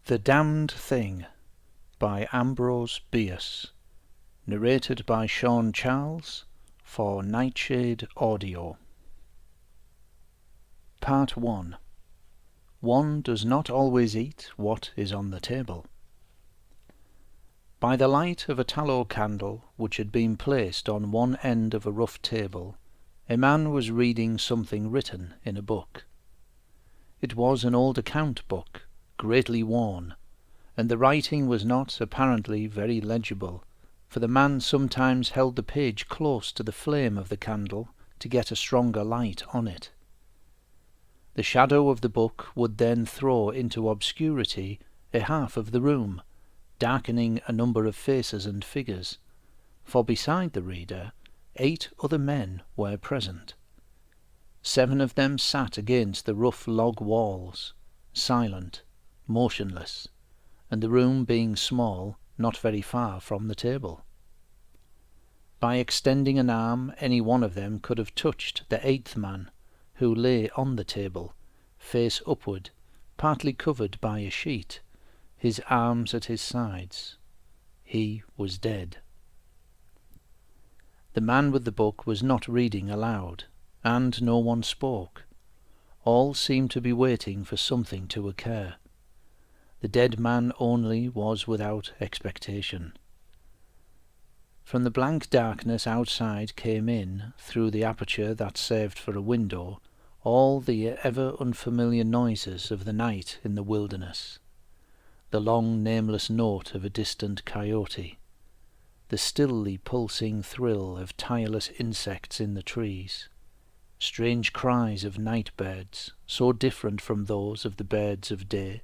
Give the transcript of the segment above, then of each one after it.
The Damned Thing by Ambrose Bierce. Narrated by Sean Charles for Nightshade Audio. Part 1. One does not always eat what is on the table. By the light of a tallow candle which had been placed on one end of a rough table, a man was reading something written in a book. It was an old account book, greatly worn, and the writing was not apparently very legible, for the man sometimes held the page close to the flame of the candle to get a stronger light on it. The shadow of the book would then throw into obscurity a half of the room, darkening a number of faces and figures, for beside the reader 8 other men were present. 7 of them sat against the rough log walls, silent, motionless, and the room being small, not very far from the table. By extending an arm, any one of them could have touched the 8th man, who lay on the table, face upward, partly covered by a sheet, his arms at his sides. He was dead. The man with the book was not reading aloud, and no one spoke. All seemed to be waiting for something to occur. The dead man only was without expectation. From the blank darkness outside came in, through the aperture that served for a window, all the ever unfamiliar noises of the night in the wilderness. The long nameless note of a distant coyote, the stilly pulsing thrill of tireless insects in the trees, strange cries of night birds, so different from those of the birds of day,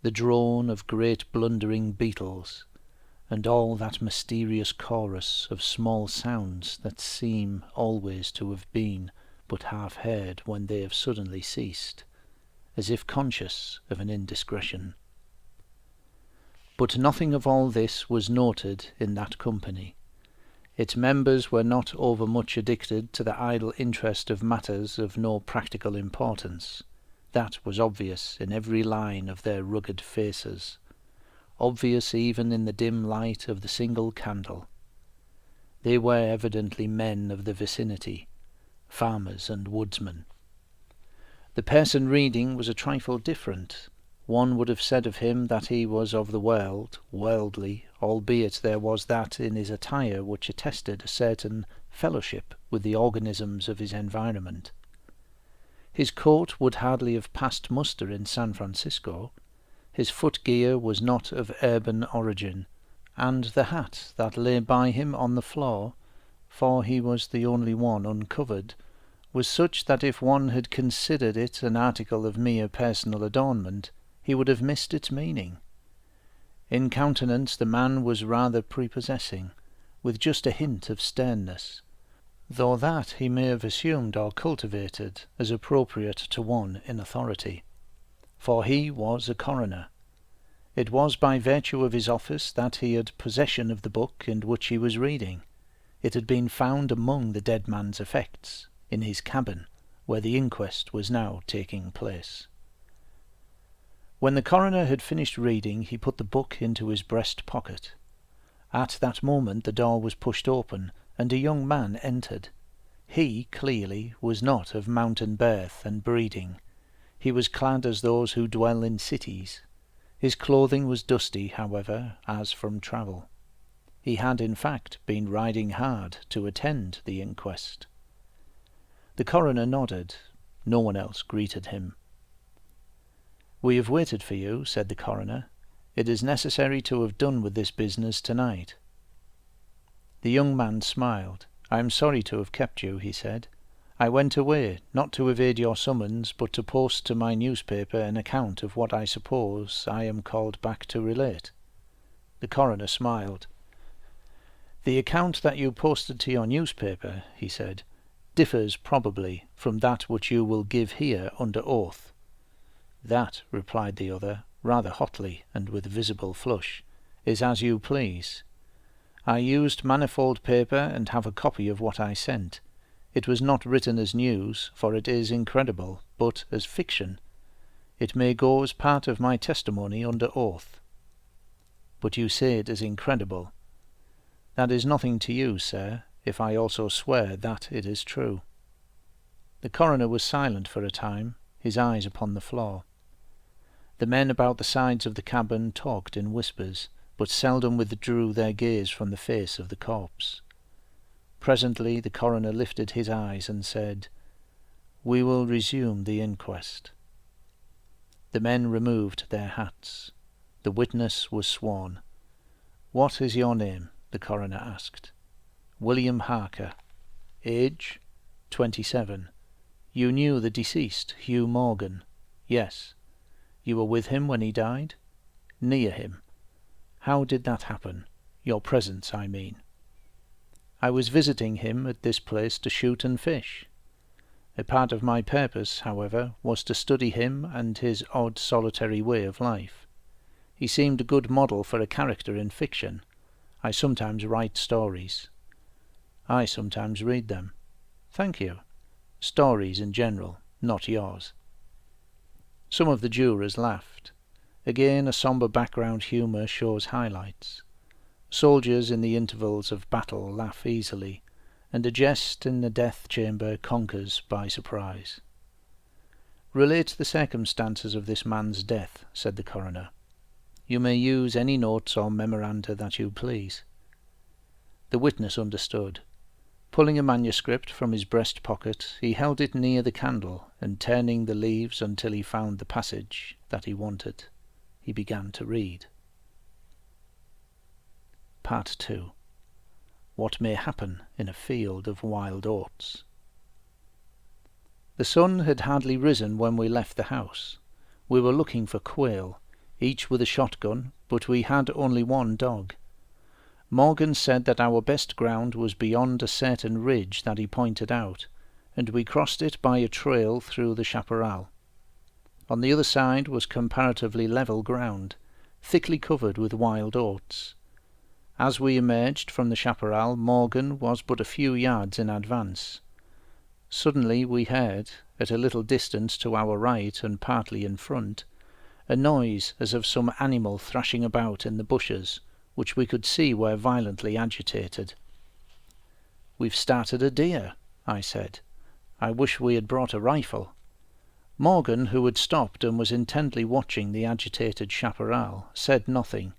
the drone of great blundering beetles, and all that mysterious chorus of small sounds that seem always to have been but half heard when they have suddenly ceased, as if conscious of an indiscretion. But nothing of all this was noted in that company. Its members were not overmuch addicted to the idle interest of matters of no practical importance. That was obvious in every line of their rugged faces, obvious even in the dim light of the single candle. They were evidently men of the vicinity, farmers and woodsmen. The person reading was a trifle different. One would have said of him that he was of the world, worldly, albeit there was that in his attire which attested a certain fellowship with the organisms of his environment. His coat would hardly have passed muster in San Francisco. His footgear was not of urban origin, and the hat that lay by him on the floor, for he was the only one uncovered, was such that if one had considered it an article of mere personal adornment, he would have missed its meaning. In countenance the man was rather prepossessing, with just a hint of sternness, though that he may have assumed or cultivated as appropriate to one in authority. For he was a coroner. It was by virtue of his office that he had possession of the book in which he was reading. It had been found among the dead man's effects, in his cabin, where the inquest was now taking place. When the coroner had finished reading, he put the book into his breast pocket. At that moment the door was pushed open, and a young man entered. He, clearly, was not of mountain birth and breeding. He was clad as those who dwell in cities. His clothing was dusty, however, as from travel. He had, in fact, been riding hard to attend the inquest. The coroner nodded. No one else greeted him. "We have waited for you," said the coroner. "It is necessary to have done with this business tonight." The young man smiled. "I am sorry to have kept you," he said. "I went away, not to evade your summons, but to post to my newspaper an account of what I suppose I am called back to relate." The coroner smiled. "The account that you posted to your newspaper," he said, "differs probably from that which you will give here under oath." "That," replied the other, rather hotly and with visible flush, "is as you please. I used manifold paper and have a copy of what I sent. It was not written as news, for it is incredible, but as fiction. It may go as part of my testimony under oath. But you say it is incredible. That is nothing to you, sir, if I also swear that it is true." The coroner was silent for a time, his eyes upon the floor. The men about the sides of the cabin talked in whispers, but seldom withdrew their gaze from the face of the corpse. Presently the coroner lifted his eyes and said, "We will resume the inquest." The men removed their hats. The witness was sworn. "What is your name?" the coroner asked. "William Harker." "Age?" 27. "You knew the deceased, Hugh Morgan?" "Yes." "You were with him when he died?" "Near him." "How did that happen? Your presence, I mean." "I was visiting him at this place to shoot and fish. A part of my purpose, however, was to study him and his odd solitary way of life. He seemed a good model for a character in fiction. I sometimes write stories." "I sometimes read them." "Thank you. Stories in general, not yours." Some of the jurors laughed. Again a sombre background humour shows highlights. Soldiers in the intervals of battle laugh easily, and a jest in the death chamber conquers by surprise. "Relate the circumstances of this man's death," said the coroner. "You may use any notes or memoranda that you please." The witness understood. Pulling a manuscript from his breast pocket, he held it near the candle, and turning the leaves until he found the passage that he wanted, he began to read. Part 2. What may happen in a field of wild oats. The sun had hardly risen when we left the house. We were looking for quail, each with a shotgun, but we had only one dog. Morgan said that our best ground was beyond a certain ridge that he pointed out, and we crossed it by a trail through the chaparral. On the other side was comparatively level ground, thickly covered with wild oats. As we emerged from the chaparral, Morgan was but a few yards in advance. Suddenly we heard, at a little distance to our right and partly in front, a noise as of some animal thrashing about in the bushes, which we could see were violently agitated. "We've started a deer," I said. "I wish we had brought a rifle." Morgan, who had stopped and was intently watching the agitated chaparral, said nothing,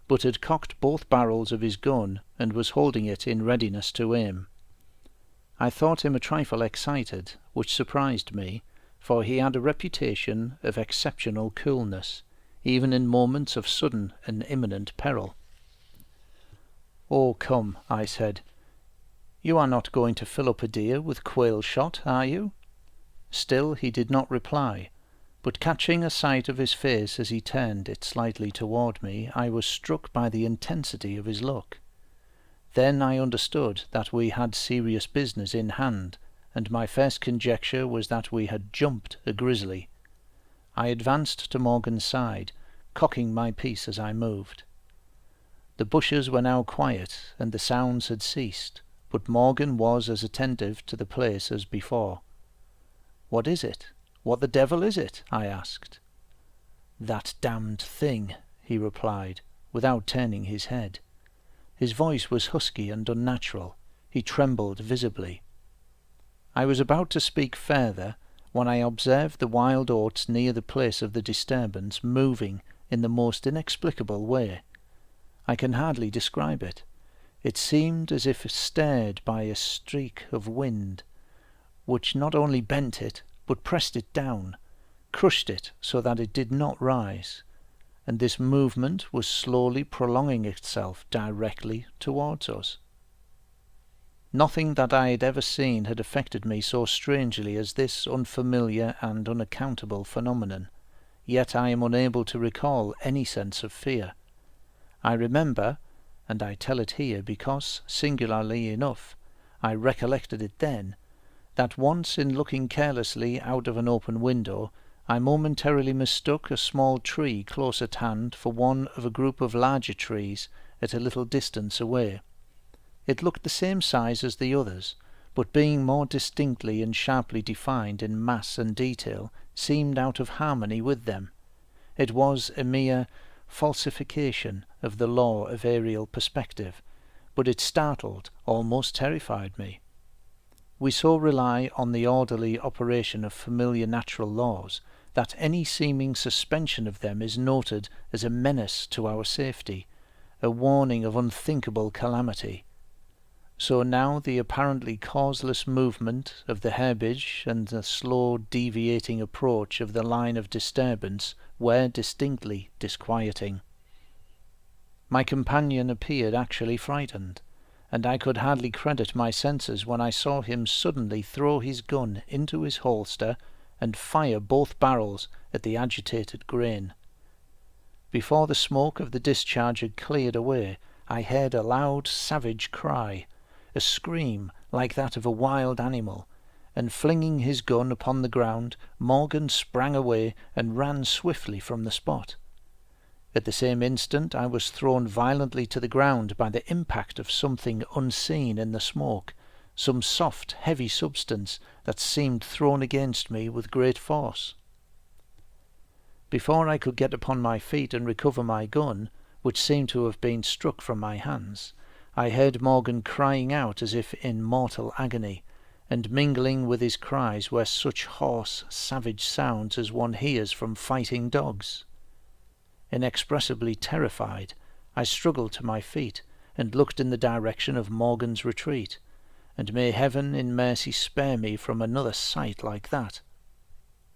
but had cocked both barrels of his gun and was holding it in readiness to aim. I thought him a trifle excited, which surprised me, for he had a reputation of exceptional coolness, even in moments of sudden and imminent peril. "Oh, come," I said, "you are not going to fill up a deer with quail shot, are you?" Still he did not reply, but catching a sight of his face as he turned it slightly toward me, I was struck by the intensity of his look. Then I understood that we had serious business in hand, and my first conjecture was that we had jumped a grizzly. I advanced to Morgan's side, cocking my piece as I moved. The bushes were now quiet, and the sounds had ceased, but Morgan was as attentive to the place as before. "What is it? What the devil is it?" I asked. "That damned thing," he replied, without turning his head. His voice was husky and unnatural. He trembled visibly. I was about to speak further, when I observed the wild oats near the place of the disturbance moving in the most inexplicable way. I can hardly describe it. It seemed as if stirred by a streak of wind, which not only bent it, but pressed it down, crushed it so that it did not rise, and this movement was slowly prolonging itself directly towards us. Nothing that I had ever seen had affected me so strangely as this unfamiliar and unaccountable phenomenon, yet I am unable to recall any sense of fear. I remember, and I tell it here because, singularly enough, I recollected it then, that once in looking carelessly out of an open window, I momentarily mistook a small tree close at hand for one of a group of larger trees at a little distance away. It looked the same size as the others, but being more distinctly and sharply defined in mass and detail, seemed out of harmony with them. It was a mere falsification of the law of aerial perspective, but it startled, almost terrified me. We so rely on the orderly operation of familiar natural laws that any seeming suspension of them is noted as a menace to our safety, a warning of unthinkable calamity. So now the apparently causeless movement of the herbage and the slow deviating approach of the line of disturbance were distinctly disquieting. My companion appeared actually frightened, and I could hardly credit my senses when I saw him suddenly throw his gun into his holster and fire both barrels at the agitated grain. Before the smoke of the discharge had cleared away, I heard a loud, savage cry, a scream like that of a wild animal, and flinging his gun upon the ground, Morgan sprang away and ran swiftly from the spot. At the same instant I was thrown violently to the ground by the impact of something unseen in the smoke, some soft, heavy substance that seemed thrown against me with great force. Before I could get upon my feet and recover my gun, which seemed to have been struck from my hands, I heard Morgan crying out as if in mortal agony, and mingling with his cries were such hoarse, savage sounds as one hears from fighting dogs. Inexpressibly terrified, I struggled to my feet and looked in the direction of Morgan's retreat, and may heaven in mercy spare me from another sight like that.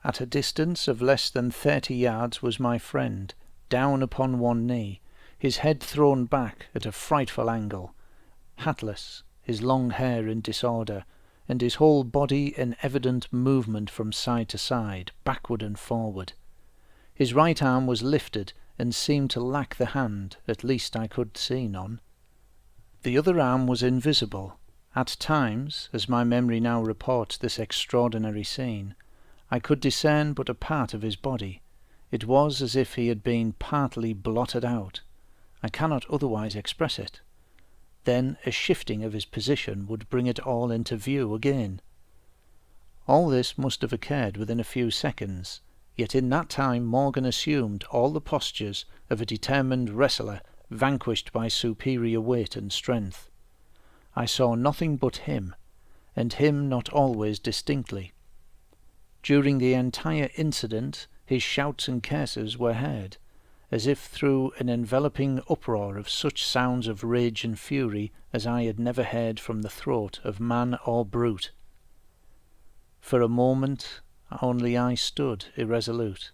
At a distance of less than 30 yards was my friend, down upon one knee, his head thrown back at a frightful angle, hatless, his long hair in disorder, and his whole body in evident movement from side to side, backward and forward. His right arm was lifted and seemed to lack the hand, at least I could see none. The other arm was invisible. At times, as my memory now reports this extraordinary scene, I could discern but a part of his body. It was as if he had been partly blotted out. I cannot otherwise express it. Then a shifting of his position would bring it all into view again. All this must have occurred within a few seconds, yet in that time Morgan assumed all the postures of a determined wrestler vanquished by superior weight and strength. I saw nothing but him, and him not always distinctly. During the entire incident his shouts and curses were heard, as if through an enveloping uproar of such sounds of rage and fury as I had never heard from the throat of man or brute. For a moment only I stood irresolute.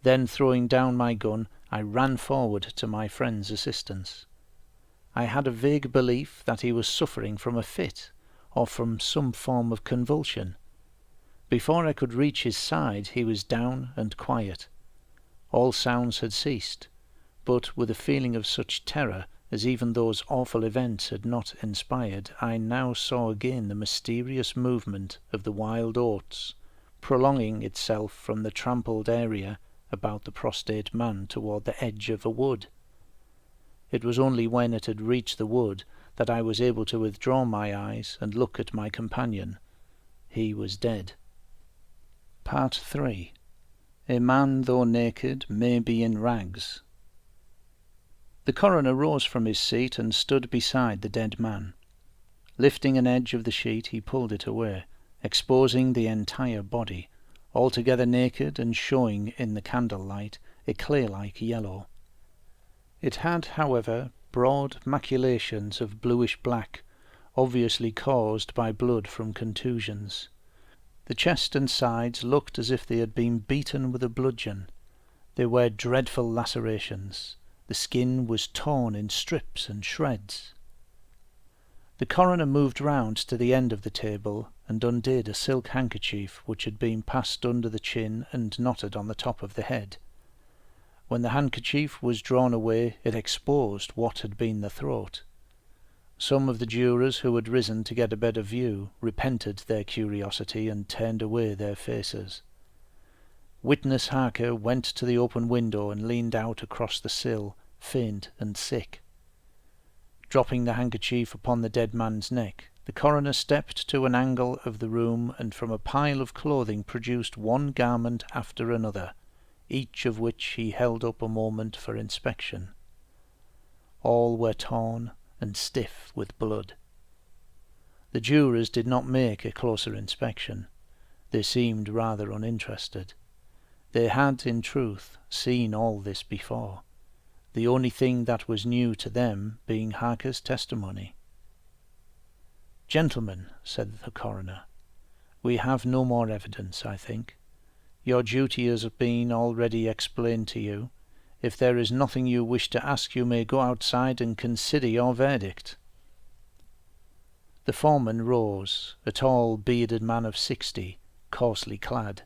Then, throwing down my gun, I ran forward to my friend's assistance. I had a vague belief that he was suffering from a fit, or from some form of convulsion. Before I could reach his side he was down and quiet. All sounds had ceased, but with a feeling of such terror as even those awful events had not inspired, I now saw again the mysterious movement of the wild oats, prolonging itself from the trampled area about the prostrate man toward the edge of a wood. It was only when it had reached the wood that I was able to withdraw my eyes and look at my companion. He was dead. Part 3. A man, though naked, may be in rags. The coroner rose from his seat and stood beside the dead man. Lifting an edge of the sheet, he pulled it away, exposing the entire body, altogether naked and showing in the candlelight a clay-like yellow. It had, however, broad maculations of bluish-black, obviously caused by blood from contusions. The chest and sides looked as if they had been beaten with a bludgeon. They were dreadful lacerations. The skin was torn in strips and shreds. The coroner moved round to the end of the table and undid a silk handkerchief which had been passed under the chin and knotted on the top of the head. When the handkerchief was drawn away, it exposed what had been the throat. Some of the jurors who had risen to get a better view repented their curiosity and turned away their faces. Witness Harker went to the open window and leaned out across the sill, faint and sick. Dropping the handkerchief upon the dead man's neck, The coroner stepped to an angle of the room and from a pile of clothing produced one garment after another, each of which he held up a moment for inspection. All were torn and stiff with blood. The jurors did not make a closer inspection. They seemed rather uninterested. They had, in truth, seen all this before, the only thing that was new to them being Harker's testimony. "Gentlemen," said the coroner, "we have no more evidence, I think. Your duty has been already explained to you. If there is nothing you wish to ask, you may go outside and consider your verdict." The foreman rose, a tall, bearded man of 60, coarsely clad.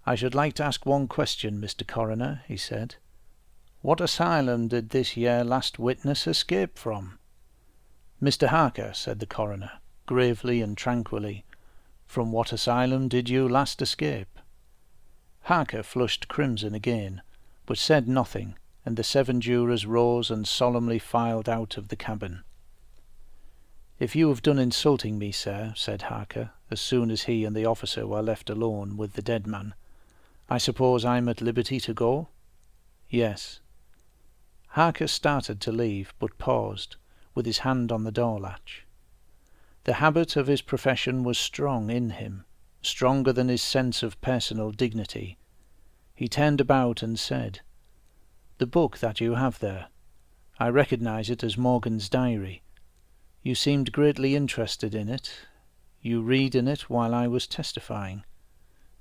"I should like to ask one question, Mr. Coroner," he said. "What asylum did this here last witness escape from?" "Mr. Harker," said the coroner, gravely and tranquilly, "from what asylum did you last escape?" Harker flushed crimson again, but said nothing, and the 7 jurors rose and solemnly filed out of the cabin. "If you have done insulting me, sir," said Harker, as soon as he and the officer were left alone with the dead man, "I suppose I'm at liberty to go?" "Yes." Harker started to leave, but paused, with his hand on the door latch. The habit of his profession was strong in him, stronger than his sense of personal dignity. He turned about and said, "The book that you have there, I recognize it as Morgan's diary. You seemed greatly interested in it. You read in it while I was testifying.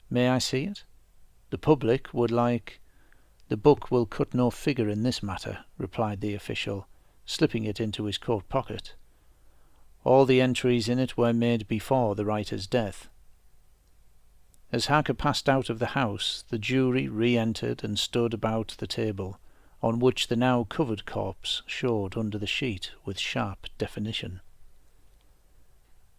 May I see it? The public would like—" "The book will cut no figure in this matter," replied the official, slipping it into his coat pocket. "All the entries in it were made before the writer's death." As Harker passed out of the house, the jury re-entered and stood about the table, on which the now covered corpse showed under the sheet with sharp definition.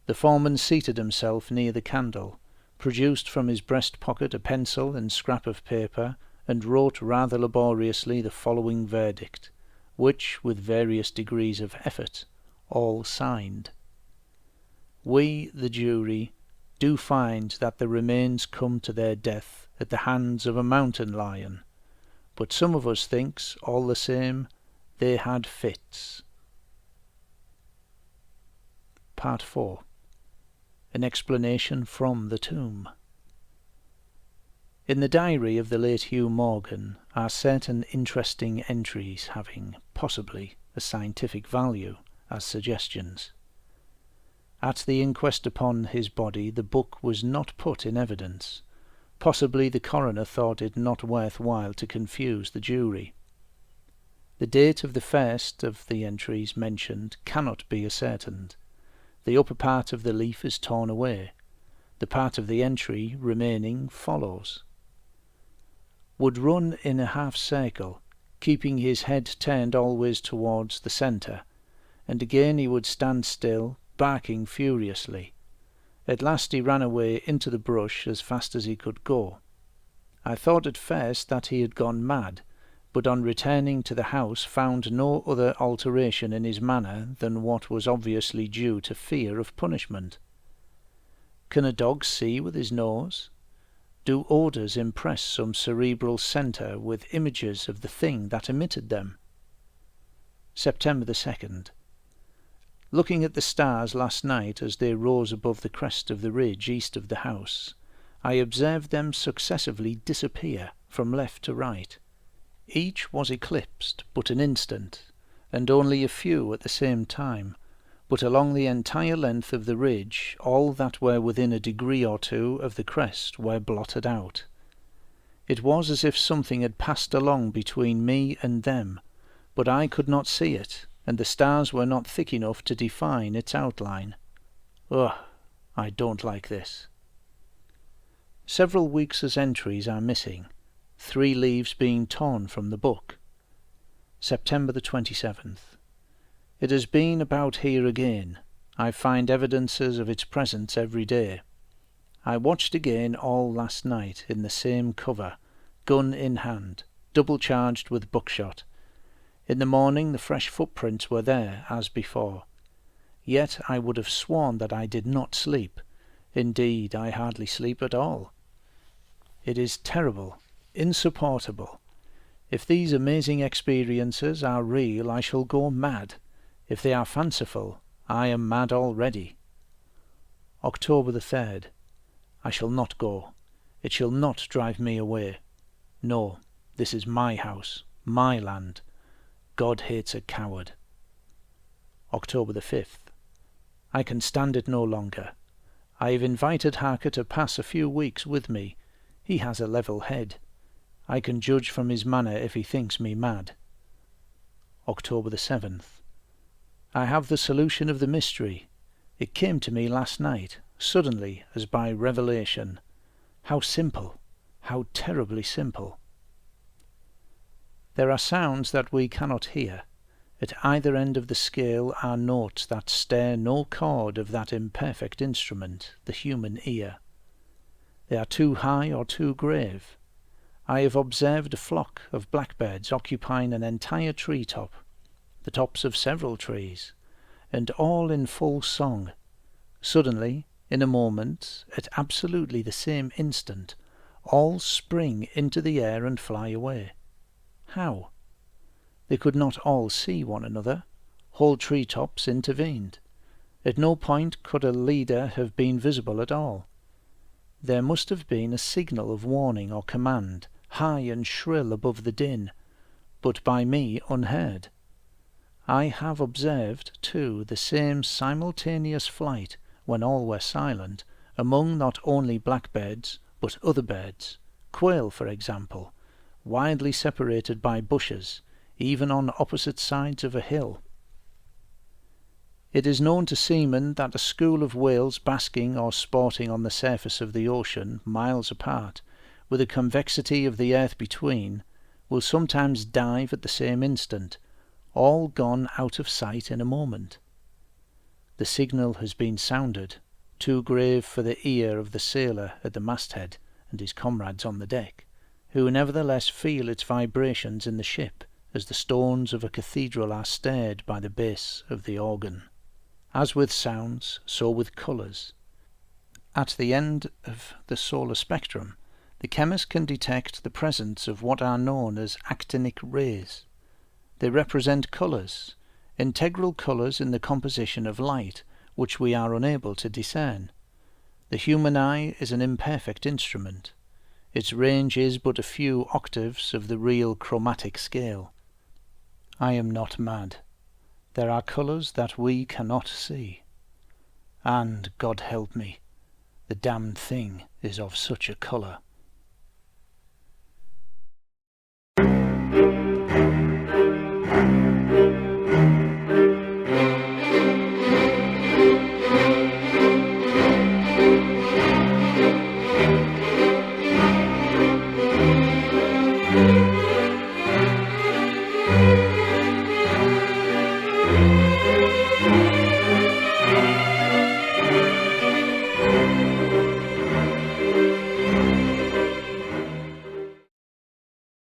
The foreman seated himself near the candle, produced from his breast pocket a pencil and scrap of paper, and wrote rather laboriously the following verdict, which, with various degrees of effort, all signed. "We, the jury, do find that the remains come to their death at the hands of a mountain lion, but some of us thinks, all the same, they had fits." Part 4. An explanation from the tomb. In the diary of the late Hugh Morgan are certain interesting entries having, possibly, a scientific value as suggestions. At the inquest upon his body the book was not put in evidence. Possibly the coroner thought it not worth while to confuse the jury. The date of the first of the entries mentioned cannot be ascertained. The upper part of the leaf is torn away. The part of the entry remaining follows. "Would run in a half circle, keeping his head turned always towards the centre, and again he would stand still, barking furiously. At last he ran away into the brush as fast as he could go. I thought at first that he had gone mad, but on returning to the house found no other alteration in his manner than what was obviously due to fear of punishment. Can a dog see with his nose? Do odours impress some cerebral centre with images of the thing that emitted them?" September the 2nd. Looking at the stars last night as they rose above the crest of the ridge east of the house, I observed them successively disappear from left to right. Each was eclipsed but an instant, and only a few at the same time, but along the entire length of the ridge all that were within a degree or two of the crest were blotted out. It was as if something had passed along between me and them, but I could not see it, and the stars were not thick enough to define its outline. Ugh, I don't like this. Several weeks' entries are missing, 3 leaves being torn from the book. September the 27th. It has been about here again. I find evidences of its presence every day. I watched again all last night in the same cover, gun in hand, double charged with buckshot. In the morning the fresh footprints were there as before. Yet I would have sworn that I did not sleep. Indeed, I hardly sleep at all. It is terrible, insupportable. If these amazing experiences are real, I shall go mad. If they are fanciful, I am mad already. October the 3rd. I shall not go. It shall not drive me away. No, this is my house, my land. God hates a coward. October the 5th. I can stand it no longer. I have invited Harker to pass a few weeks with me. He has a level head. I can judge from his manner if he thinks me mad. October the 7th. I have the solution of the mystery. It came to me last night, suddenly, as by revelation. How simple, how terribly simple. There are sounds that we cannot hear. At either end of the scale are notes that stir no chord of that imperfect instrument, the human ear. They are too high or too grave. I have observed a flock of blackbirds occupying an entire tree-top, the tops of several trees, and all in full song. Suddenly, in a moment, at absolutely the same instant, all spring into the air and fly away. How? They could not all see one another. Whole tree-tops intervened. At no point could a leader have been visible at all. There must have been a signal of warning or command, high and shrill above the din, but by me unheard. I have observed, too, the same simultaneous flight, when all were silent, among not only blackbirds, but other birds, quail, for example, widely separated by bushes, even on opposite sides of a hill. It is known to seamen that a school of whales basking or sporting on the surface of the ocean, miles apart, with a convexity of the earth between, will sometimes dive at the same instant, all gone out of sight in a moment. The signal has been sounded, too grave for the ear of the sailor at the masthead and his comrades on the deck, who nevertheless feel its vibrations in the ship, as the stones of a cathedral are stirred by the bass of the organ. As with sounds, so with colours. At the end of the solar spectrum, the chemist can detect the presence of what are known as actinic rays. They represent colours, integral colours in the composition of light, which we are unable to discern. The human eye is an imperfect instrument. Its range is but a few octaves of the real chromatic scale. I am not mad. There are colours that we cannot see. And, God help me, the damned thing is of such a colour.